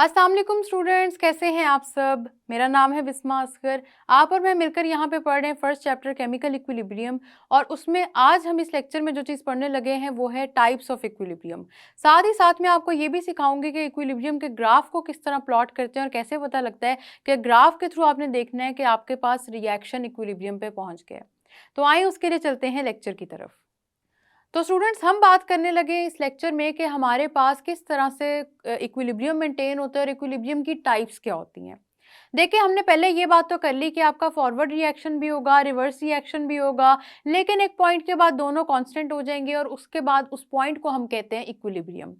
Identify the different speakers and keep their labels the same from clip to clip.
Speaker 1: अस्सलाम वालेकुम स्टूडेंट्स, कैसे हैं आप सब। मेरा नाम है बिस्मा असगर। आप और मैं मिलकर यहाँ पे पढ़ रहे हैं फर्स्ट चैप्टर केमिकल इक्विलिब्रियम। और उसमें आज हम इस लेक्चर में जो चीज़ पढ़ने लगे हैं वो है टाइप्स ऑफ इक्विलिब्रियम। साथ ही साथ में आपको ये भी सिखाऊंगी कि इक्विलिब्रियम के ग्राफ को किस तरह प्लॉट करते हैं और कैसे पता लगता है कि ग्राफ के थ्रू आपने देखना है कि आपके पास रिएक्शन इक्विलिब्रियम पे पहुँच गया। तो आइए उसके लिए चलते हैं लेक्चर की तरफ। तो स्टूडेंट्स, हम बात करने लगे इस लेक्चर में कि हमारे पास किस तरह से इक्विलिब्रियम मेंटेन होता है और इक्विलिब्रियम की टाइप्स क्या होती हैं। देखिए, हमने पहले ये बात तो कर ली कि आपका फॉरवर्ड रिएक्शन भी होगा, रिवर्स रिएक्शन भी होगा, लेकिन एक पॉइंट के बाद दोनों कांस्टेंट हो जाएंगे और उसके बाद उस पॉइंट को हम कहते हैं इक्विलिब्रियम।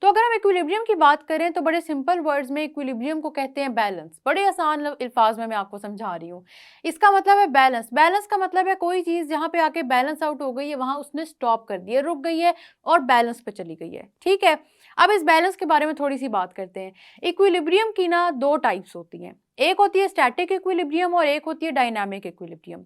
Speaker 1: तो अगर हम इक्विलिब्रियम की बात करें तो बड़े सिंपल वर्ड्स में इक्विलिब्रियम को कहते हैं बैलेंस। बड़े आसान अल्फाज में मैं आपको समझा रही हूँ। इसका मतलब है बैलेंस। बैलेंस का मतलब है कोई चीज़ जहाँ पे आके बैलेंस आउट हो गई है वहाँ उसने स्टॉप कर दिया, रुक गई है और बैलेंस पे चली गई है। ठीक है, अब इस बैलेंस के बारे में थोड़ी सी बात करते हैं। इक्विलिब्रियम की ना दो टाइप्स होती हैं, एक होती है स्टैटिक इक्विलिब्रियम और एक होती है डायनामिक इक्विलिब्रियम।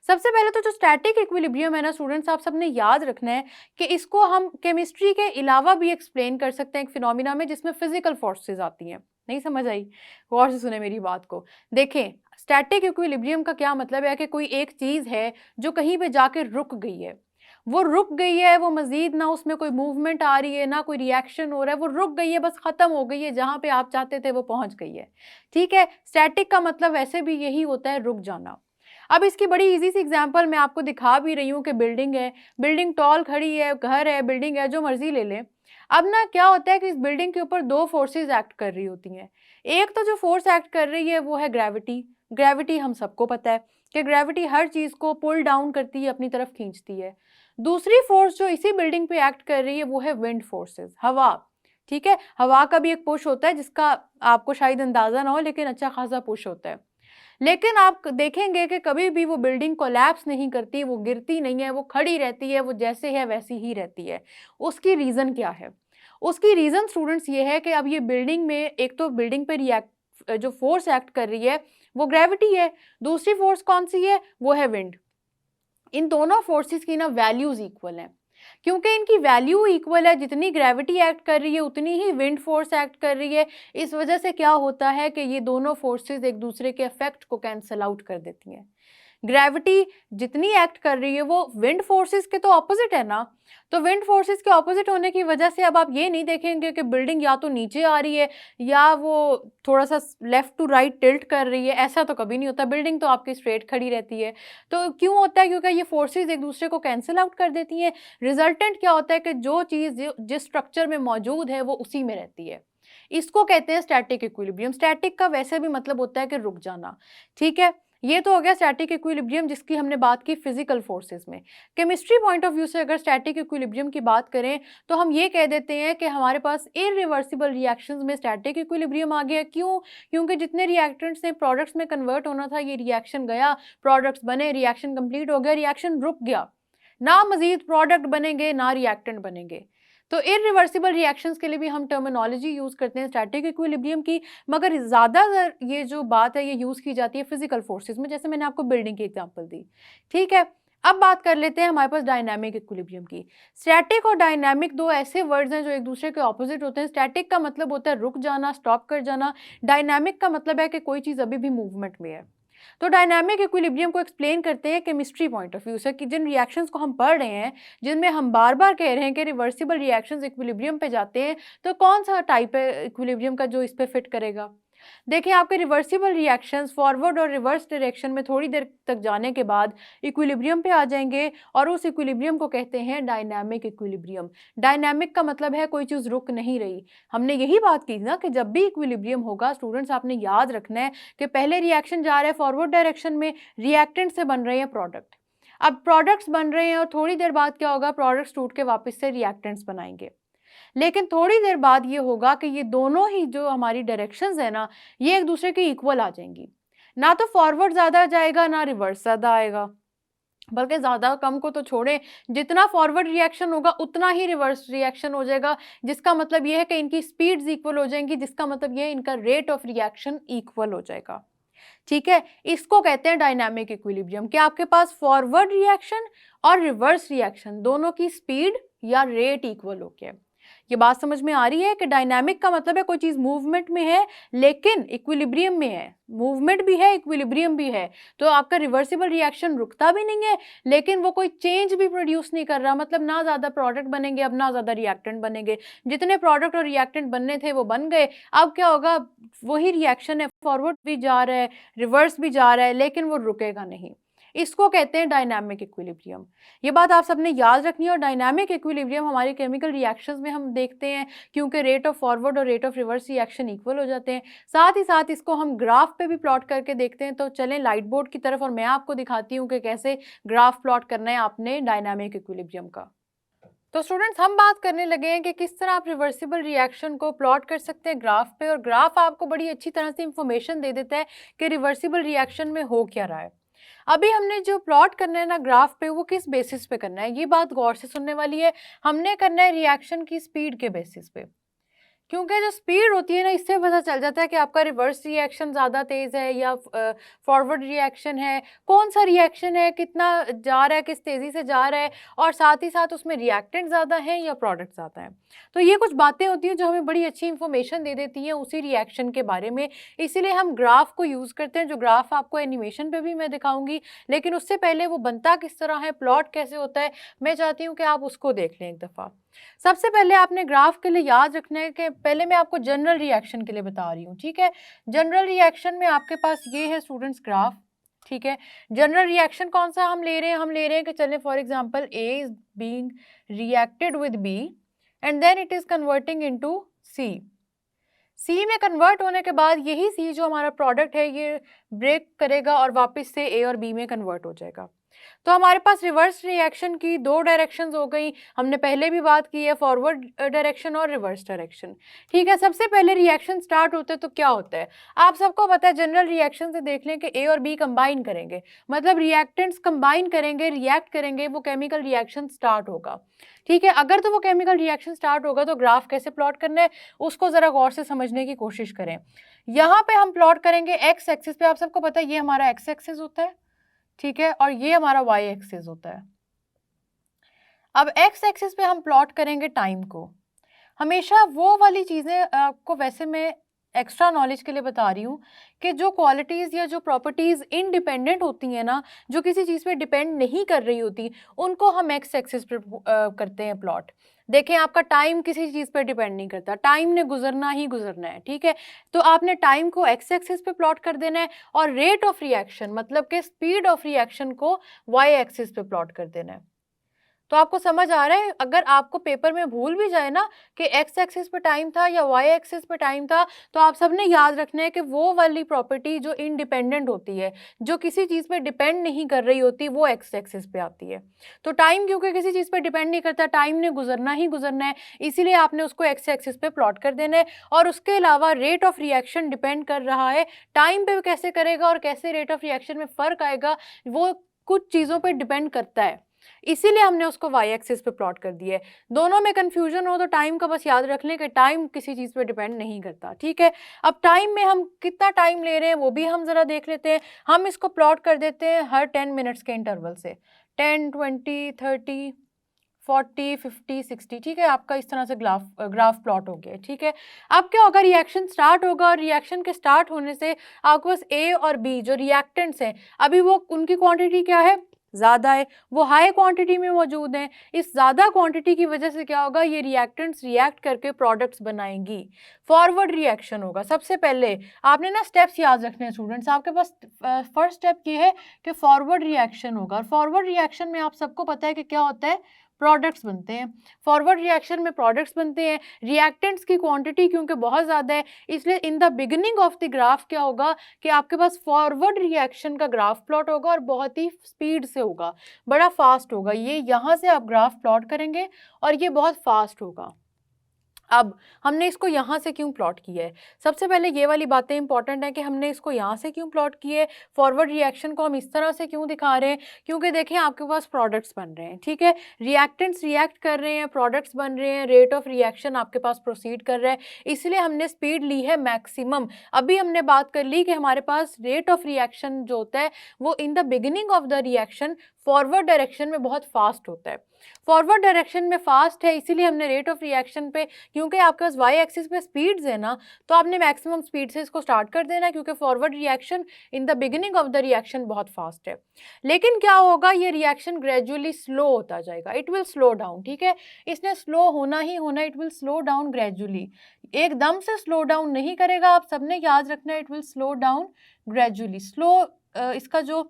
Speaker 1: सबसे पहले तो जो स्टैटिक इक्विलिब्रियम है ना स्टूडेंट्स, आप सबने याद रखना है कि इसको हम केमिस्ट्री के अलावा भी एक्सप्लेन कर सकते हैं एक फिनोमिना में जिसमें फिजिकल फोर्सेस आती हैं। नहीं समझ आई? गौर से सुने मेरी बात को। देखें, स्टैटिक इक्विलिब्रियम का क्या मतलब है कि कोई एक चीज़ है जो कहीं पे जाके रुक गई है। वो रुक गई है, वो मज़ीद ना उसमें कोई मूवमेंट आ रही है, ना कोई रिएक्शन हो रहा है, वो रुक गई है, बस ख़त्म हो गई है, जहाँ पे आप चाहते थे वो पहुँच गई है। ठीक है, स्टैटिक का मतलब वैसे भी यही होता है, रुक जाना। अब इसकी बड़ी इजी सी एग्जांपल मैं आपको दिखा भी रही हूँ कि बिल्डिंग है, बिल्डिंग टॉल खड़ी है, घर है, बिल्डिंग है, जो मर्जी ले लें। अब ना क्या होता है कि इस बिल्डिंग के ऊपर दो फोर्सेस एक्ट कर रही होती हैं। एक तो जो फोर्स एक्ट कर रही है वो है ग्रेविटी। ग्रेविटी हम सबको पता है कि ग्रेविटी हर चीज़ को पुल डाउन करती है, अपनी तरफ खींचती है। दूसरी फोर्स जो इसी बिल्डिंग पे एक्ट कर रही है वो है विंड फोर्सेस, हवा। ठीक है, हवा का भी एक पुश होता है जिसका आपको शायद अंदाजा ना हो, लेकिन अच्छा खासा पुश होता है। लेकिन आप देखेंगे कि कभी भी वो बिल्डिंग कोलैप्स नहीं करती, वो गिरती नहीं है, वो खड़ी रहती है, वो जैसे है वैसी ही रहती है। उसकी रीज़न क्या है? उसकी रीज़न स्टूडेंट्स ये है कि अब ये बिल्डिंग में एक तो बिल्डिंग पे रिएक्ट जो फोर्स एक्ट कर रही है वो ग्रेविटी है, दूसरी फोर्स कौन सी है? वो है विंड। इन दोनों फोर्सेस की ना वैल्यूज इक्वल हैं। क्योंकि इनकी वैल्यू इक्वल है, जितनी ग्रेविटी एक्ट कर रही है उतनी ही विंड फोर्स एक्ट कर रही है। इस वजह से क्या होता है कि ये दोनों फोर्सेस एक दूसरे के इफेक्ट को कैंसल आउट कर देती हैं। ग्रेविटी जितनी एक्ट कर रही है वो विंड फोर्सेस के तो ऑपोजिट है ना। तो विंड फोर्सेस के ऑपोजिट होने की वजह से अब आप ये नहीं देखेंगे कि बिल्डिंग या तो नीचे आ रही है या वो थोड़ा सा लेफ्ट टू राइट टिल्ट कर रही है। ऐसा तो कभी नहीं होता, बिल्डिंग तो आपकी स्ट्रेट खड़ी रहती है। तो क्यों होता है? क्योंकि ये फोर्सेस एक दूसरे को कैंसिल आउट कर देती हैं। रिजल्टेंट क्या होता है कि जो चीज़ जिस स्ट्रक्चर में मौजूद है वो उसी में रहती है। इसको कहते हैं स्टैटिक इक्विलिब्रियम। स्टैटिक का वैसे भी मतलब होता है कि रुक जाना। ठीक है, ये तो हो गया स्टैटिक इक्विलिब्रियम जिसकी हमने बात की फिजिकल फोर्सेस में। केमिस्ट्री पॉइंट ऑफ व्यू से अगर स्टैटिक इक्विलिब्रियम की बात करें तो हम ये कह देते हैं कि हमारे पास इरिवर्सिबल रिएक्शंस में स्टैटिक इक्विलिब्रियम आ गया। क्यों? क्योंकि जितने रिएक्टेंट्स ने प्रोडक्ट्स में कन्वर्ट होना था, ये रिएक्शन गया, प्रोडक्ट्स बने, रिएक्शन कंप्लीट हो गया, रिएक्शन रुक गया। ना मजीद प्रोडक्ट बनेंगे ना रिएक्टेंट बनेंगे। तो इरिवर्सिबल रिएक्शंस के लिए भी हम टर्मिनोलॉजी यूज़ करते हैं स्टैटिक इक्विलिब्रियम की, मगर ज़्यादातर ये जो बात है ये यूज़ की जाती है फिजिकल फोर्सेस में, जैसे मैंने आपको बिल्डिंग की एग्जांपल दी। ठीक है, अब बात कर लेते हैं हमारे पास डायनामिक इक्विलिब्रियम की। स्टैटिक और डायनामिक दो ऐसे वर्ड्स हैं जो एक दूसरे के ऑपोजिट होते हैं। स्टैटिक का मतलब होता है रुक जाना, स्टॉप कर जाना। डायनामिक का मतलब है कि कोई चीज़ अभी भी मूवमेंट में है। तो डायनामिक इक्विलिब्रियम को एक्सप्लेन करते हैं केमिस्ट्री पॉइंट ऑफ व्यू से कि जिन रिएक्शंस को हम पढ़ रहे हैं, जिनमें हम बार बार कह रहे हैं कि रिवर्सिबल रिएक्शंस इक्विलिब्रियम पे जाते हैं, तो कौन सा टाइप है इक्विलिब्रियम का जो इस पे फिट करेगा? देखिए, आपके रिवर्सिबल रिएक्शंस फॉरवर्ड और रिवर्स डायरेक्शन में थोड़ी देर तक जाने के बाद इक्विलिब्रियम पे आ जाएंगे और उस इक्विलिब्रियम को कहते हैं डायनामिक इक्विलिब्रियम। डायनामिक का मतलब है कोई चीज़ रुक नहीं रही। हमने यही बात की ना कि जब भी इक्विलिब्रियम होगा स्टूडेंट्स, आपने याद रखना है कि पहले रिएक्शन जा रहा है फॉरवर्ड डायरेक्शन में, रिएक्टेंट से बन रहे हैं प्रोडक्ट। अब प्रोडक्ट्स बन रहे हैं और थोड़ी देर बाद क्या होगा, प्रोडक्ट्स टूट के वापस से रिएक्टेंट्स बनाएंगे। लेकिन थोड़ी देर बाद ये होगा कि ये दोनों ही जो हमारी डायरेक्शंस है ना, ये एक दूसरे के इक्वल आ जाएंगी। ना तो फॉरवर्ड ज़्यादा जाएगा ना रिवर्स ज़्यादा आएगा, बल्कि ज़्यादा कम को तो छोड़ें, जितना फॉरवर्ड रिएक्शन होगा उतना ही रिवर्स रिएक्शन हो जाएगा। जिसका मतलब ये है कि इनकी स्पीड्स इक्वल हो जाएंगी, जिसका मतलब ये है इनका रेट ऑफ रिएक्शन इक्वल हो जाएगा। ठीक है, इसको कहते हैं डायनामिक इक्विलिब्रियम कि आपके पास फॉरवर्ड रिएक्शन और रिवर्स रिएक्शन दोनों की स्पीड या रेट इक्वल हो गया। ये बात समझ में आ रही है कि डायनामिक का मतलब है कोई चीज़ मूवमेंट में है लेकिन इक्विलिब्रियम में है, मूवमेंट भी है इक्विलिब्रियम भी है। तो आपका रिवर्सिबल रिएक्शन रुकता भी नहीं है लेकिन वो कोई चेंज भी प्रोड्यूस नहीं कर रहा, मतलब ना ज़्यादा प्रोडक्ट बनेंगे अब ना ज़्यादा रिएक्टेंट बनेंगे, जितने प्रोडक्ट और रिएक्टेंट बनने थे वो बन गए। अब क्या होगा, वही रिएक्शन है, फॉरवर्ड भी जा रहा है रिवर्स भी जा रहा है लेकिन वो रुकेगा नहीं। इसको कहते हैं डायनामिक इक्विलिब्रियम। ये बात आप सबने याद रखनी है। और डायनामिक इक्विलिब्रियम हमारी केमिकल रिएक्शंस में हम देखते हैं क्योंकि रेट ऑफ फॉरवर्ड और rate of reverse reaction equal हो जाते हैं। साथ ही साथ इसको हम ग्राफ पे भी प्लॉट करके देखते हैं। तो चलें लाइट बोर्ड की तरफ और मैं आपको दिखाती हूँ कि कैसे ग्राफ प्लॉट करना है आपने डायनामिक इक्विलिब्रियम का। तो स्टूडेंट्स हम बात करने लगे हैं कि किस तरह आप रिवर्सिबल रिएक्शन को प्लॉट कर सकते हैं ग्राफ पे, और ग्राफ आपको बड़ी अच्छी तरह से इंफॉर्मेशन दे देता है कि रिवर्सिबल रिएक्शन में हो क्या रहा है। अभी हमने जो प्लॉट करना है ना ग्राफ पे, वो किस बेसिस पे करना है, ये बात गौर से सुनने वाली है। हमने करना है रिएक्शन की स्पीड के बेसिस पे, क्योंकि जो स्पीड होती है ना इससे पता चल जाता है कि आपका रिवर्स रिएक्शन ज़्यादा तेज़ है या फॉरवर्ड रिएक्शन है, कौन सा रिएक्शन है, कितना जा रहा है, किस तेज़ी से जा रहा है, और साथ ही साथ उसमें रिएक्टेंट ज़्यादा है या प्रोडक्ट ज़्यादा है। तो ये कुछ बातें होती हैं जो हमें बड़ी अच्छी इंफॉर्मेशन दे देती हैं उसी रिएक्शन के बारे में। इसीलिए हम ग्राफ को यूज़ करते हैं, जो ग्राफ आपको एनिमेशन पर भी मैं दिखाऊँगी। लेकिन उससे पहले वो बनता किस तरह है, प्लॉट कैसे होता है, मैं चाहती हूँ कि आप उसको देख लें एक दफ़ा। सबसे पहले आपने ग्राफ के लिए याद रखना है कि पहले मैं आपको जनरल रिएक्शन के लिए बता रही हूँ, ठीक है। जनरल रिएक्शन में आपके पास ये है स्टूडेंट्स ग्राफ, ठीक है। जनरल रिएक्शन कौन सा हम ले रहे हैं, हम ले रहे हैं कि चलें for example A is being reacted with B and then it is converting into C. C में कन्वर्ट होने के बाद यही सी जो हमारा प्रोडक्ट है ये ब्रेक करेगा और वापस से ए और बी में कन्वर्ट हो जाएगा। तो हमारे पास रिवर्स रिएक्शन की दो डायरेक्शंस हो गई, हमने पहले भी बात की है, फॉरवर्ड डायरेक्शन और रिवर्स डायरेक्शन, ठीक है। सबसे पहले रिएक्शन स्टार्ट होते हैं तो क्या होता है, आप सबको पता है, जनरल रिएक्शन से देख लें कि ए और बी कंबाइन करेंगे, मतलब रिएक्टेंट्स कंबाइन करेंगे, रिएक्ट करेंगे, वो केमिकल रिएक्शन स्टार्ट होगा, ठीक है। अगर तो वो केमिकल रिएक्शन स्टार्ट होगा तो ग्राफ कैसे प्लॉट करना है उसको ज़रा गौर से समझने की कोशिश करें। यहाँ पे हम प्लॉट करेंगे एक्स एक्सिस पे, आप सबको पता है ये हमारा एक्स एक्सिस होता है, ठीक है, और ये हमारा वाई एक्सिस होता है। अब एक्स एक्सिस पे हम प्लॉट करेंगे टाइम को। हमेशा वो वाली चीज़ें आपको वैसे मैं एक्स्ट्रा नॉलेज के लिए बता रही हूँ कि जो क्वालिटीज़ या जो प्रॉपर्टीज़ इंडिपेंडेंट होती हैं ना, जो किसी चीज़ पे डिपेंड नहीं कर रही होती, उनको हम एक्स एक्सिस पे करते हैं प्लॉट। देखें आपका टाइम किसी चीज़ पे डिपेंड नहीं करता, टाइम ने गुजरना ही गुजरना है, ठीक है। तो आपने टाइम को एक्स एक्सिस पे प्लॉट कर देना है और रेट ऑफ रिएक्शन मतलब कि स्पीड ऑफ रिएक्शन को वाई एक्सिस पे प्लॉट कर देना है। तो आपको समझ आ रहा है, अगर आपको पेपर में भूल भी जाए ना कि एक्स एक्सिस पे टाइम था या वाई एक्सिस पे टाइम था, तो आप सबने याद रखना है कि वो वाली प्रॉपर्टी जो इंडिपेंडेंट होती है, जो किसी चीज़ पे डिपेंड नहीं कर रही होती, वो एक्स एक्सिस पे आती है। तो टाइम क्योंकि किसी चीज़ पे डिपेंड नहीं करता, टाइम ने गुजरना ही गुजरना है, इसीलिए आपने उसको एक्स एक्सिस पे प्लॉट कर देना है। और उसके अलावा रेट ऑफ रिएक्शन डिपेंड कर रहा है टाइम पे कैसे करेगा और कैसे रेट ऑफ रिएक्शन में फ़र्क आएगा, वो कुछ चीज़ों पर डिपेंड करता है, इसीलिए हमने उसको वाई एक्सिस पे प्लॉट कर दिया है। दोनों में कंफ्यूजन हो तो टाइम का बस याद रख लें कि टाइम किसी चीज़ पे डिपेंड नहीं करता, ठीक है। अब टाइम में हम कितना टाइम ले रहे हैं वो भी हम ज़रा देख लेते हैं। हम इसको प्लॉट कर देते हैं हर 10 मिनट्स के इंटरवल से, 10, 20, 30, 40, 50, 60, ठीक है। आपका इस तरह से ग्राफ प्लॉट हो गया, ठीक है। अब क्या होगा, रिएक्शन स्टार्ट होगा और रिएक्शन के स्टार्ट होने से आपके पास ए और बी जो रिएक्टेंट्स हैं, अभी वो उनकी क्वांटिटी क्या है, ज़्यादा है, वो हाई क्वांटिटी में मौजूद हैं। इस ज़्यादा क्वांटिटी की वजह से क्या होगा, ये रिएक्टेंट्स रिएक्ट करके प्रोडक्ट्स बनाएंगी, फॉरवर्ड रिएक्शन होगा। सबसे पहले आपने ना स्टेप्स याद रखने हैं स्टूडेंट्स, आपके पास फर्स्ट स्टेप ये है कि फॉरवर्ड रिएक्शन होगा। और फॉरवर्ड रिएक्शन में आप सबको पता है कि क्या होता है, प्रोडक्ट्स बनते हैं। फॉरवर्ड रिएक्शन में प्रोडक्ट्स बनते हैं, रिएक्टेंट्स की क्वांटिटी क्योंकि बहुत ज़्यादा है, इसलिए in the beginning of the graph क्या होगा कि आपके पास फॉरवर्ड रिएक्शन का ग्राफ प्लॉट होगा और बहुत ही स्पीड से होगा, बड़ा फास्ट होगा। ये यहाँ से आप ग्राफ प्लॉट करेंगे और ये बहुत फास्ट होगा। अब हमने इसको यहाँ से क्यों प्लॉट किया है, सबसे पहले ये वाली बातें इंपॉर्टेंट है कि हमने इसको यहाँ से क्यों प्लॉट किए, फॉरवर्ड रिएक्शन को हम इस तरह से क्यों दिखा रहे हैं, क्योंकि देखें आपके पास प्रोडक्ट्स बन रहे हैं, ठीक है, रिएक्टेंट्स रिएक्ट कर रहे हैं, प्रोडक्ट्स बन रहे हैं, रेट ऑफ रिएक्शन आपके पास प्रोसीड कर रहा है, इसलिए हमने स्पीड ली है मैक्सिमम। अभी हमने बात कर ली कि हमारे पास रेट ऑफ रिएक्शन जो होता है वो in the beginning of the reaction forward direction में बहुत फास्ट होता है। फॉरवर्ड डायरेक्शन में फास्ट है इसीलिए हमने रेट ऑफ रिएक्शन पे, क्योंकि आपके पास वाई एक्सिस पे स्पीड्स है ना, तो आपने मैक्सिमम स्पीड से इसको स्टार्ट कर देना, क्योंकि forward reaction in the beginning of the reaction बहुत फास्ट है। लेकिन क्या होगा, ये रिएक्शन ग्रेजुअली स्लो होता जाएगा, इट विल स्लो डाउन। ठीक है, इसने स्लो होना ही होना, it will slow down gradually, एकदम से स्लो डाउन नहीं करेगा। आप सबने याद रखना है, it will slow down gradually. Slow इसका जो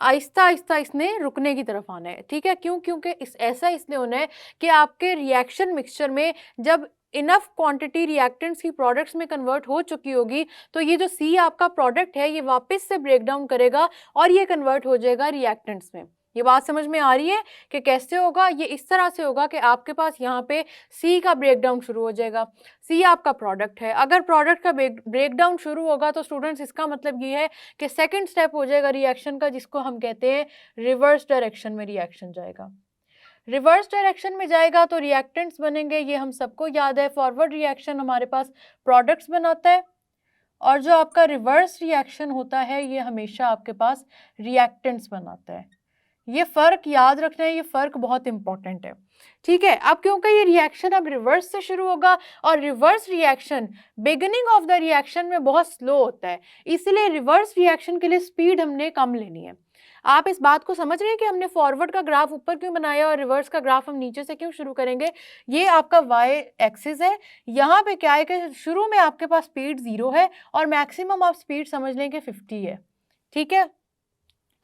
Speaker 1: आहिस्ता आहिस्ता इसने रुकने की तरफ आना है। ठीक है, क्यों? क्योंकि ऐसा इसलिए होना है कि आपके रिएक्शन मिक्सचर में जब इनफ क्वांटिटी रिएक्टेंट्स की प्रोडक्ट्स में कन्वर्ट हो चुकी होगी, तो ये जो सी आपका प्रोडक्ट है ये वापस से ब्रेक डाउन करेगा और ये कन्वर्ट हो जाएगा रिएक्टेंट्स में। ये बात समझ में आ रही है कि कैसे होगा? ये इस तरह से होगा कि आपके पास यहाँ पे सी का ब्रेकडाउन शुरू हो जाएगा। सी आपका प्रोडक्ट है, अगर प्रोडक्ट का ब्रेकडाउन शुरू होगा तो स्टूडेंट्स इसका मतलब ये है कि सेकंड स्टेप हो जाएगा रिएक्शन का, जिसको हम कहते हैं रिवर्स डायरेक्शन में रिएक्शन जाएगा। रिवर्स डायरेक्शन में जाएगा तो रिएक्टेंट्स बनेंगे, ये हम सबको याद है। फॉरवर्ड रिएक्शन हमारे पास प्रोडक्ट्स बनाता है और जो आपका रिवर्स रिएक्शन होता है ये हमेशा आपके पास रिएक्टेंट्स बनाता है। ये फ़र्क याद रखना है, ये फ़र्क बहुत इंपॉर्टेंट है। ठीक है, अब क्योंकि ये रिएक्शन अब रिवर्स से शुरू होगा और reverse reaction beginning of the reaction में बहुत स्लो होता है, इसलिए रिवर्स रिएक्शन के लिए स्पीड हमने कम लेनी है। आप इस बात को समझ रहे हैं कि हमने फॉरवर्ड का ग्राफ ऊपर क्यों बनाया और रिवर्स का ग्राफ हम नीचे से क्यों शुरू करेंगे? ये आपका वाई एक्सिस है, यहाँ पे क्या है कि शुरू में आपके पास स्पीड 0 है और मैक्सिमम आप स्पीड समझ लें कि 50 है। ठीक है,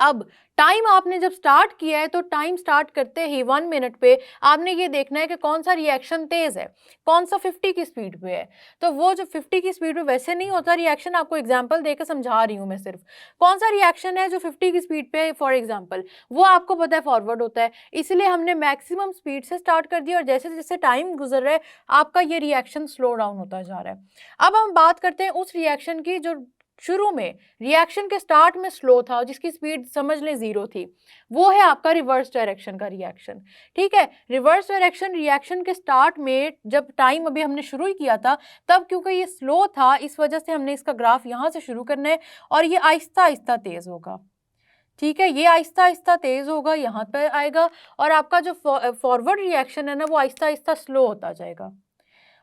Speaker 1: अब टाइम आपने जब स्टार्ट किया है तो टाइम स्टार्ट करते ही 1 मिनट पे आपने ये देखना है कि कौन सा रिएक्शन तेज है, कौन सा 50 की स्पीड पे है। तो वो जो 50 की स्पीड पे वैसे नहीं होता रिएक्शन, आपको एग्जांपल देकर समझा रही हूँ मैं सिर्फ। कौन सा रिएक्शन है जो 50 की स्पीड पे है फॉर एग्जांपल, वो आपको पता है फॉरवर्ड होता है, इसलिए हमने मैक्सिमम स्पीड से स्टार्ट कर दिया और जैसे जैसे टाइम गुजर रहा है आपका ये रिएक्शन स्लो डाउन होता जा रहा है। अब हम बात करते हैं उस रिएक्शन की जो शुरू में रिएक्शन के स्टार्ट में स्लो था, जिसकी स्पीड समझ लें 0 थी, वो है आपका रिवर्स डायरेक्शन का रिएक्शन। ठीक है, रिवर्स डायरेक्शन रिएक्शन के स्टार्ट में जब टाइम अभी हमने शुरू ही किया था, तब क्योंकि ये स्लो था इस वजह से हमने इसका ग्राफ यहाँ से शुरू करना है और ये आहिस्ता आहिस्ता तेज होगा। ठीक है, ये आहिस्ता आहिस्ता तेज होगा, यहाँ पर आएगा और आपका जो फॉरवर्ड रिएक्शन है ना वो आहिस्ता आहिस्ता स्लो होता जाएगा।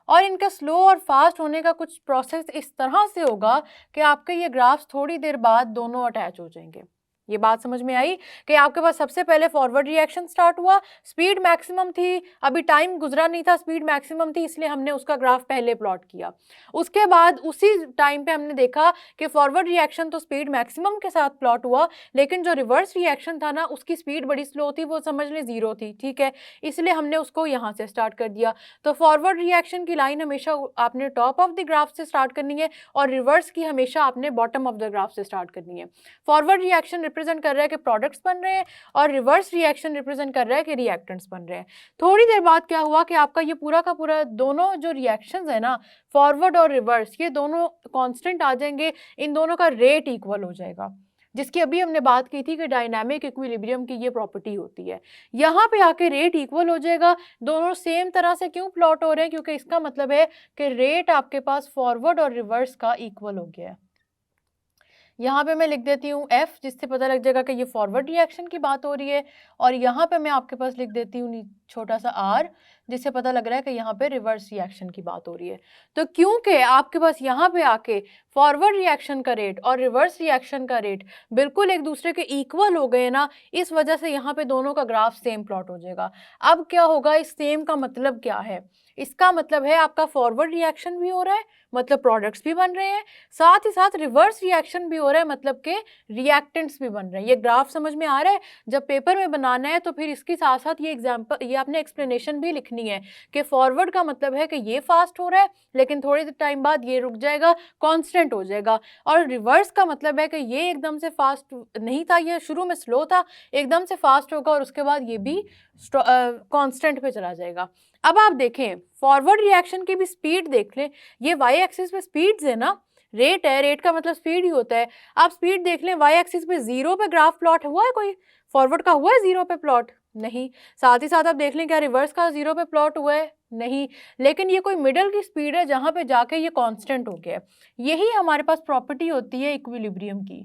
Speaker 1: और इनका स्लो और फास्ट होने का कुछ प्रोसेस इस तरह से होगा कि आपके ये ग्राफ्स थोड़ी देर बाद दोनों अटैच हो जाएंगे। ये बात समझ में आई कि आपके पास सबसे पहले फॉरवर्ड रिएक्शन स्टार्ट हुआ, स्पीड मैक्सिमम थी, अभी टाइम गुजरा नहीं था, स्पीड मैक्सिमम थी, इसलिए हमने उसका ग्राफ पहले प्लॉट किया। उसके बाद उसी टाइम पे हमने देखा कि फॉरवर्ड रिएक्शन तो स्पीड मैक्सिमम के साथ प्लॉट हुआ, लेकिन जो रिवर्स रिएक्शन था ना उसकी स्पीड बड़ी स्लो थी, वो समझ लें 0 थी। ठीक है, इसलिए हमने उसको यहाँ से स्टार्ट कर दिया। तो फॉरवर्ड रिएक्शन की लाइन हमेशा आपने टॉप ऑफ द ग्राफ से स्टार्ट करनी है और रिवर्स की हमेशा आपने बॉटम ऑफ द ग्राफ से स्टार्ट करनी है। फॉरवर्ड रिएक्शन रिप्रेजेंट कर रहा है कि प्रोडक्ट्स बन रहे हैं और रिवर्स रिएक्शन रिप्रेजेंट कर रहा है कि रिएक्टेंट्स बन रहे हैं। थोड़ी देर बाद क्या हुआ कि आपका ये पूरा का पूरा दोनों जो रिएक्शंस है ना, फॉरवर्ड और रिवर्स, ये दोनों कांस्टेंट आ जाएंगे, इन दोनों का रेट इक्वल हो जाएगा, जिसकी अभी हमने बात की थी कि डायनामिक इक्विलिब्रियम की ये प्रॉपर्टी होती है। यहाँ पे आके रेट इक्वल हो जाएगा, दोनों सेम तरह से क्यों प्लॉट हो रहे हैं? क्योंकि इसका मतलब है कि रेट आपके पास फॉरवर्ड और रिवर्स का इक्वल हो गया है। यहाँ पे मैं लिख देती हूँ F, जिससे पता लग जाएगा कि ये फॉरवर्ड रिएक्शन की बात हो रही है, और यहाँ पे मैं आपके पास लिख देती हूँ छोटा सा R, जिससे पता लग रहा है कि यहाँ पे रिवर्स रिएक्शन की बात हो रही है। तो क्योंकि आपके पास यहाँ पे आके फॉरवर्ड रिएक्शन का रेट और रिवर्स रिएक्शन का रेट बिल्कुल एक दूसरे के इक्वल हो गए ना, इस वजह से यहाँ पे दोनों का ग्राफ सेम प्लॉट हो जाएगा। अब क्या होगा, इस सेम का मतलब क्या है? इसका मतलब है आपका फॉरवर्ड रिएक्शन भी हो रहा है, मतलब प्रोडक्ट्स भी बन रहे हैं, साथ ही साथ रिवर्स रिएक्शन भी हो रहा है, मतलब के रिएक्टेंट्स भी बन रहे हैं। ये ग्राफ समझ में आ रहा है? जब पेपर में बनाना है तो फिर इसके साथ साथ ये एग्जाम्पल, ये आपने एक्सप्लेनेशन भी लिखनी है कि फॉरवर्ड का मतलब है कि ये फास्ट हो रहा है लेकिन थोड़ी टाइम बाद ये रुक जाएगा, कांस्टेंट हो जाएगा, और रिवर्स का मतलब है कि ये एकदम से फास्ट नहीं था, ये शुरू में स्लो था, एकदम से फास्ट होगा और उसके बाद ये भी कांस्टेंट पे चला जाएगा। अब आप देखें फॉरवर्ड रिएक्शन की भी स्पीड देख लें, ये वाई एक्सिस पे स्पीड्स है ना, रेट है, रेट का मतलब स्पीड ही होता है। आप स्पीड देख लें, वाई एक्सिस पे 0 पे ग्राफ प्लॉट हुआ है, कोई फॉरवर्ड का हुआ है 0 पे प्लॉट? नहीं। साथ ही साथ आप देख लें क्या रिवर्स का 0 पे प्लॉट हुआ है? नहीं। लेकिन ये कोई मिडल की स्पीड है जहाँ पे जाके ये कांस्टेंट हो गया है। यही हमारे पास प्रॉपर्टी होती है इक्विलिब्रियम की,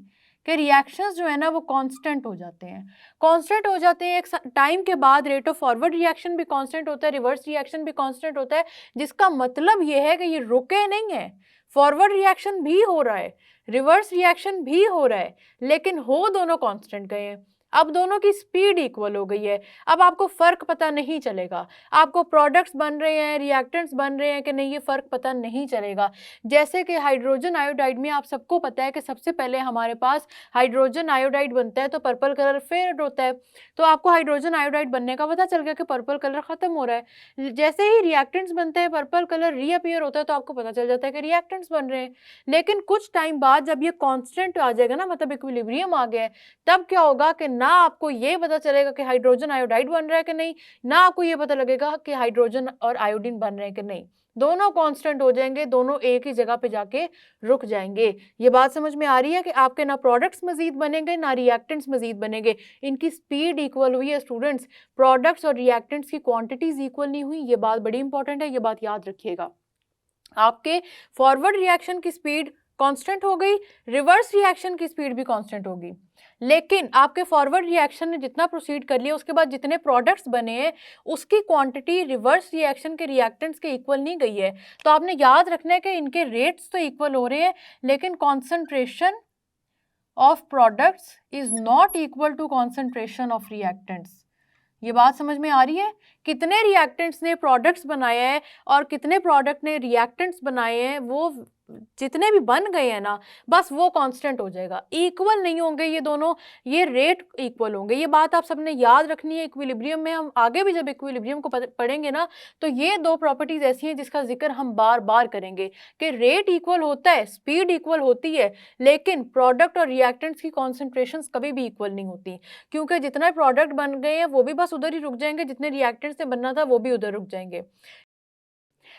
Speaker 1: कि रिएक्शंस जो है ना वो कांस्टेंट हो जाते हैं। कांस्टेंट हो जाते हैं, एक टाइम के बाद रेट ऑफ फॉरवर्ड रिएक्शन भी कांस्टेंट होता है, रिवर्स रिएक्शन भी कांस्टेंट होता है, जिसका मतलब ये है कि ये रुके नहीं है। फॉरवर्ड रिएक्शन भी हो रहा है, रिवर्स रिएक्शन भी हो रहा है, लेकिन हो दोनों कांस्टेंट गए हैं। अब दोनों की स्पीड इक्वल हो गई है। अब आपको फर्क पता नहीं चलेगा, आपको प्रोडक्ट्स बन रहे हैं, रिएक्टेंट्स बन रहे हैं कि नहीं, ये फर्क पता नहीं चलेगा। जैसे कि हाइड्रोजन आयोडाइड में आप सबको पता है कि सबसे पहले हमारे पास हाइड्रोजन आयोडाइड बनता है तो पर्पल कलर फेड होता है। तो आपको हाइड्रोजन आयोडाइड बनने का पता चल गया कि पर्पल कलर खत्म हो रहा है। जैसे ही रिएक्टेंट्स बनते हैं, पर्पल कलर रीअपीयर होता है, तो आपको पता चल जाता है कि रिएक्टेंट्स बन रहे हैं। लेकिन कुछ टाइम बाद जब ये कांस्टेंट आ जाएगा ना, मतलब इक्विलिब्रियम आ गया है, तब क्या होगा कि ना आपको ये पता चलेगा कि हाइड्रोजन आयोडाइड बन रहा है कि नहीं, ना आपको ये पता लगेगा कि हाइड्रोजन और आयोडीन बन रहे हैं कि नहीं। दोनों कांस्टेंट हो जाएंगे, दोनों एक ही जगह पे जाके रुक जाएंगे। ये बात समझ में आ रही है कि आपके ना प्रोडक्ट्स मजीद बनेंगे ना रिएक्टेंट्स मजीद बनेंगे। इनकी स्पीड इक्वल हुई है स्टूडेंट्स, प्रोडक्ट्स और रिएक्टेंट्स की क्वांटिटीज इक्वल नहीं हुई। ये बात बड़ी इंपॉर्टेंट है, ये बात याद रखिएगा। आपके फॉरवर्ड रिएक्शन की स्पीड कांस्टेंट हो गई, रिवर्स रिएक्शन की स्पीड भी कांस्टेंट होगी। लेकिन आपके फॉरवर्ड रिएक्शन ने जितना प्रोसीड कर लिया, उसके बाद जितने प्रोडक्ट्स बने हैं उसकी क्वांटिटी रिवर्स रिएक्शन के रिएक्टेंट्स के इक्वल नहीं गई है। तो आपने याद रखना है कि इनके रेट्स तो इक्वल हो रहे हैं, लेकिन concentration of products is not equal to concentration of reactants. ये बात समझ में आ रही है? कितने रिएक्टेंट्स ने प्रोडक्ट्स बनाए हैं और कितने प्रोडक्ट ने रिएक्टेंट्स बनाए हैं, वो जितने भी बन गए हैं ना, बस वो कांस्टेंट हो जाएगा। इक्वल नहीं होंगे ये दोनों, ये रेट इक्वल होंगे। ये बात आप सबने याद रखनी है। इक्विलिब्रियम में हम आगे भी जब इक्विलिब्रियम को पढ़ेंगे ना, तो ये दो प्रॉपर्टीज ऐसी हैं जिसका जिक्र हम बार बार करेंगे कि रेट इक्वल होता है, स्पीड इक्वल होती है, लेकिन प्रोडक्ट और रिएक्टेंट्स की कॉन्सेंट्रेशन कभी भी इक्वल नहीं होती, क्योंकि जितने प्रोडक्ट बन गए हैं वो भी बस उधर ही रुक जाएंगे, जितने रिएक्टेंट्स से बनना था वो भी उधर रुक जाएंगे।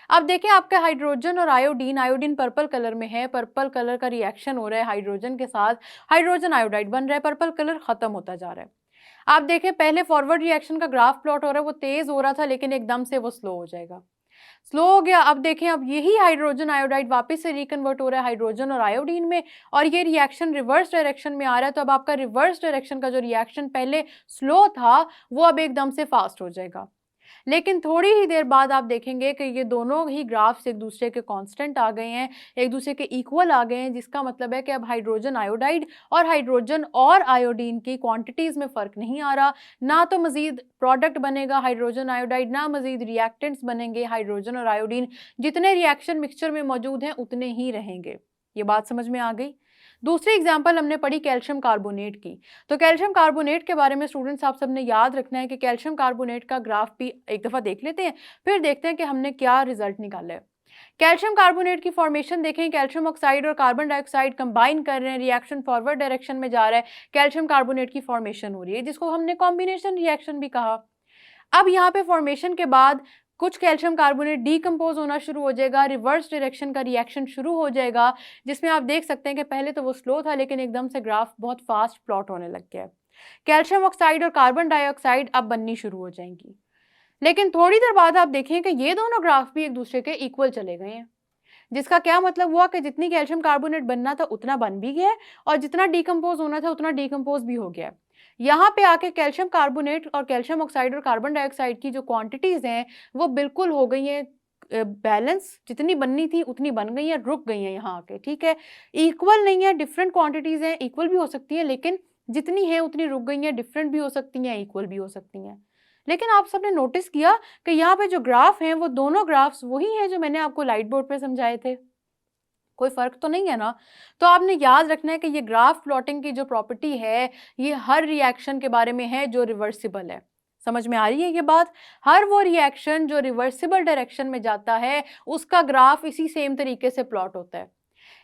Speaker 1: अब देखिए आपका हाइड्रोजन और आयोडीन, आयोडीन पर्पल कलर में है, पर्पल कलर का रिएक्शन हो रहा है हाइड्रोजन के साथ, हाइड्रोजन आयोडाइड बन रहा है, पर्पल कलर खत्म होता जा रहा है। आप देखें पहले फॉरवर्ड रिएक्शन का ग्राफ प्लॉट हो रहा है, वो तेज हो रहा था, लेकिन एकदम से वो स्लो हो जाएगा, स्लो हो गया। अब देखें, अब यही हाइड्रोजन आयोडाइड वापस से रिकन्वर्ट हो रहा है हाइड्रोजन और आयोडीन में, और ये रिएक्शन रिवर्स डायरेक्शन में आ रहा है। तो अब आपका रिवर्स डायरेक्शन का जो रिएक्शन पहले स्लो था, वो अब एकदम से फास्ट हो जाएगा। लेकिन थोड़ी ही देर बाद आप देखेंगे कि ये दोनों ही ग्राफ्स एक दूसरे के कांस्टेंट आ गए हैं, एक दूसरे के इक्वल आ गए हैं, जिसका मतलब है कि अब हाइड्रोजन आयोडाइड और आयोडीन की क्वांटिटीज़ में फ़र्क नहीं आ रहा। ना तो मज़ीद प्रोडक्ट बनेगा हाइड्रोजन आयोडाइड, ना मज़ीद रिएक्टेंट्स बनेंगे हाइड्रोजन और आयोडीन। जितने रिएक्शन मिक्सचर में मौजूद हैं उतने ही रहेंगे। ये बात समझ में आ गई? दूसरी एग्जाम्पल हमने पढ़ी कैल्शियम कार्बोनेट की। तो कैल्शियम कार्बोनेट के बारे में स्टूडेंट्स आप सबने याद रखना है कि कैल्शियम कार्बोनेट का ग्राफ भी एक दफ़ा देख लेते हैं, फिर देखते हैं कि हमने क्या रिजल्ट निकाला है। कैल्शियम कार्बोनेट की फॉर्मेशन देखें, कैल्शियम ऑक्साइड और कार्बन डाइऑक्साइड कंबाइन कर रहे हैं, रिएक्शन फॉरवर्ड डायरेक्शन में जा रहा है, कैल्शियम कार्बोनेट की फॉर्मेशन हो रही है, जिसको हमने कॉम्बिनेशन रिएक्शन भी कहा। अब यहाँ पे फॉर्मेशन के बाद कुछ कैल्शियम कार्बोनेट डीकम्पोज होना शुरू हो जाएगा, रिवर्स डायरेक्शन का रिएक्शन शुरू हो जाएगा, जिसमें आप देख सकते हैं कि पहले तो वो स्लो था, लेकिन एकदम से ग्राफ बहुत फास्ट प्लॉट होने लग गया है। कैल्शियम ऑक्साइड और कार्बन डाइऑक्साइड अब बननी शुरू हो जाएंगी, लेकिन थोड़ी देर बाद आप देखें कि ये दोनों ग्राफ भी एक दूसरे के इक्वल चले गए हैं, जिसका क्या मतलब हुआ कि जितनी कैल्शियम कार्बोनेट बनना था उतना बन भी गया है, और जितना डीकम्पोज होना था उतना डीकम्पोज भी हो गया है। यहाँ पे आके कैल्शियम कार्बोनेट और कैल्शियम ऑक्साइड और कार्बन डाइऑक्साइड की जो क्वांटिटीज हैं वो बिल्कुल हो गई हैं बैलेंस, जितनी बननी थी उतनी बन गई है, रुक गई हैं यहाँ आके, ठीक है। इक्वल नहीं है, डिफरेंट क्वांटिटीज हैं, इक्वल भी हो सकती हैं, लेकिन जितनी है उतनी रुक गई हैं, डिफरेंट भी हो सकती हैं, इक्वल भी हो सकती हैं। लेकिन आप सबने नोटिस किया कि यहाँ पे जो ग्राफ हैं वो दोनों ग्राफ्स वही हैं जो मैंने आपको लाइट बोर्ड पे समझाए थे, कोई फर्क तो नहीं है ना। तो आपने याद रखना है कि ये ग्राफ प्लॉटिंग की जो प्रॉपर्टी है, ये हर रिएक्शन के बारे में है जो रिवर्सिबल है। समझ में आ रही है ये बात? हर वो रिएक्शन जो रिवर्सिबल डायरेक्शन में जाता है उसका ग्राफ इसी सेम तरीके से प्लॉट होता है।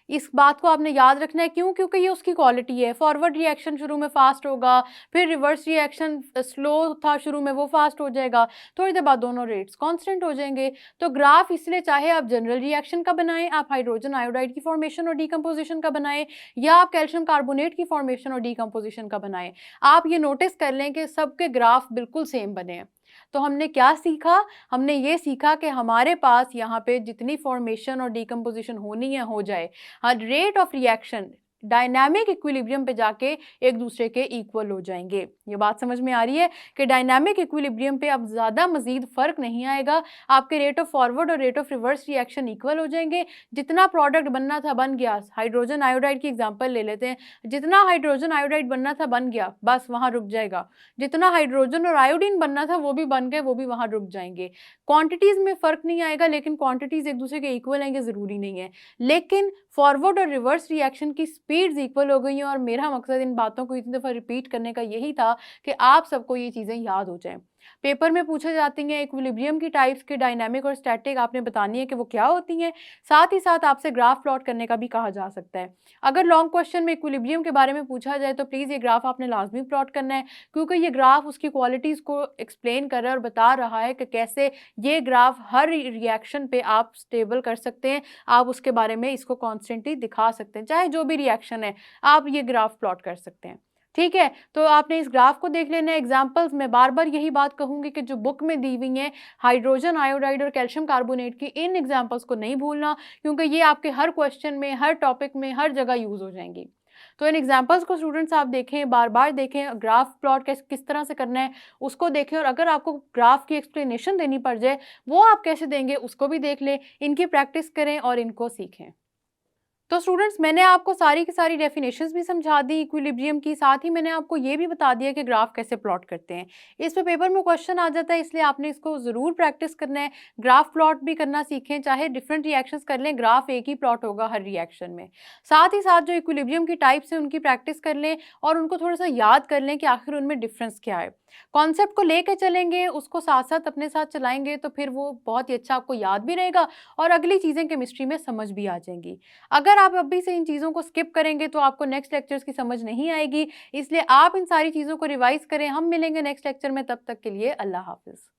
Speaker 1: इस बात को आपने याद रखना है, क्यों? क्योंकि ये उसकी क्वालिटी है। फॉरवर्ड रिएक्शन शुरू में फास्ट होगा, फिर रिवर्स रिएक्शन स्लो था शुरू में, वो फास्ट हो जाएगा, थोड़ी देर बाद दोनों रेट्स कांस्टेंट हो जाएंगे। तो ग्राफ इसलिए चाहे आप जनरल रिएक्शन का बनाएं, आप हाइड्रोजन आयोडाइड की फॉर्मेशन और डीकम्पोजिशन का बनाएं, या आप कैल्शियम कार्बोनेट की फॉर्मेशन और डीकम्पोजिशन का बनाएं, आप ये नोटिस कर लें कि सबके ग्राफ बिल्कुल सेम बने हैं। तो हमने क्या सीखा? हमने ये सीखा कि हमारे पास यहाँ पे जितनी फॉर्मेशन और डीकम्पोजिशन होनी है हो जाए, rate of reaction dynamic equilibrium पे जाके एक दूसरे के इक्वल हो जाएंगे। ये बात समझ में आ रही है कि डायनामिक इक्विलिब्रियम पे अब ज़्यादा मजीद फर्क नहीं आएगा, आपके रेट ऑफ फॉरवर्ड और rate of reverse reaction equal हो जाएंगे। जितना प्रोडक्ट बनना था बन गया। हाइड्रोजन आयोडाइड की एग्जांपल ले लेते हैं, जितना हाइड्रोजन आयोडाइड बनना था बन गया, बस वहाँ रुक जाएगा। जितना हाइड्रोजन और आयोडीन बनना था वो भी बन गए, वो भी वहाँ रुक जाएंगे। क्वांटिटीज़ में फ़र्क नहीं आएगा, लेकिन क्वांटिटीज़ एक दूसरे के इक्वल आएंगे ज़रूरी नहीं है। लेकिन फॉरवर्ड और रिवर्स रिएक्शन की स्पीड्स इक्वल हो गई हैं, और मेरा मकसद इन बातों को इतनी दफ़ा रिपीट करने का यही था कि आप सबको ये चीज़ें याद हो जाएं। पेपर में पूछे जाती हैं इक्विलिब्रियम की टाइप्स के, डायनामिक और स्टैटिक, आपने बतानी है कि वो क्या होती हैं। साथ ही साथ आपसे ग्राफ प्लॉट करने का भी कहा जा सकता है। अगर लॉन्ग क्वेश्चन में इक्विलिब्रियम के बारे में पूछा जाए तो प्लीज़ ये ग्राफ आपने लाजमी प्लॉट करना है, क्योंकि ये ग्राफ उसकी क्वालिटीज़ को एक्सप्लेन कर रहा है और बता रहा है कि कैसे ये ग्राफ हर रिएक्शन पे आप स्टेबल कर सकते हैं। आप उसके बारे में इसको कॉन्स्टेंटली दिखा सकते हैं, चाहे जो भी रिएक्शन है आप ये ग्राफ प्लॉट कर सकते हैं। ठीक है, तो आपने इस ग्राफ को देख लेना है। एग्जांपल्स मैं बार बार यही बात कहूंगी कि जो बुक में दी हुई हैं हाइड्रोजन आयोडाइड और कैल्शियम कार्बोनेट की, इन एग्जांपल्स को नहीं भूलना, क्योंकि ये आपके हर क्वेश्चन में, हर टॉपिक में, हर जगह यूज हो जाएंगी। तो इन एग्जांपल्स को स्टूडेंट्स आप देखें, बार बार देखें, ग्राफ प्लॉट किस तरह से करना है उसको देखें, और अगर आपको ग्राफ की एक्सप्लेनेशन देनी पड़ जाए वो आप कैसे देंगे उसको भी देख लें। इनकी प्रैक्टिस करें और इनको सीखें। तो स्टूडेंट्स, मैंने आपको सारी की सारी डेफिनेशंस भी समझा दी इक्विलिब्रियम की, साथ ही मैंने आपको ये भी बता दिया कि ग्राफ कैसे प्लॉट करते हैं। इस पे पेपर में क्वेश्चन आ जाता है, इसलिए आपने इसको ज़रूर प्रैक्टिस करना है। ग्राफ प्लॉट भी करना सीखें, चाहे डिफरेंट रिएक्शंस कर लें, ग्राफ एक ही प्लॉट होगा हर रिएक्शन में। साथ ही साथ जो इक्विलिब्रियम की टाइप्स हैं उनकी प्रैक्टिस कर लें और उनको थोड़ा सा याद कर लें कि आखिर उनमें डिफरेंस क्या है। कॉन्सेप्ट को लेकर चलेंगे, उसको साथ साथ अपने साथ चलाएंगे तो फिर वो बहुत ही अच्छा आपको याद भी रहेगा और अगली चीज़ें केमिस्ट्री में समझ भी आ जाएंगी। अगर आप अभी से इन चीज़ों को स्किप करेंगे तो आपको नेक्स्ट लेक्चर्स की समझ नहीं आएगी, इसलिए आप इन सारी चीज़ों को रिवाइज करें। हम मिलेंगे नेक्स्ट लेक्चर में, तब तक के लिए अल्लाह हाफिज़।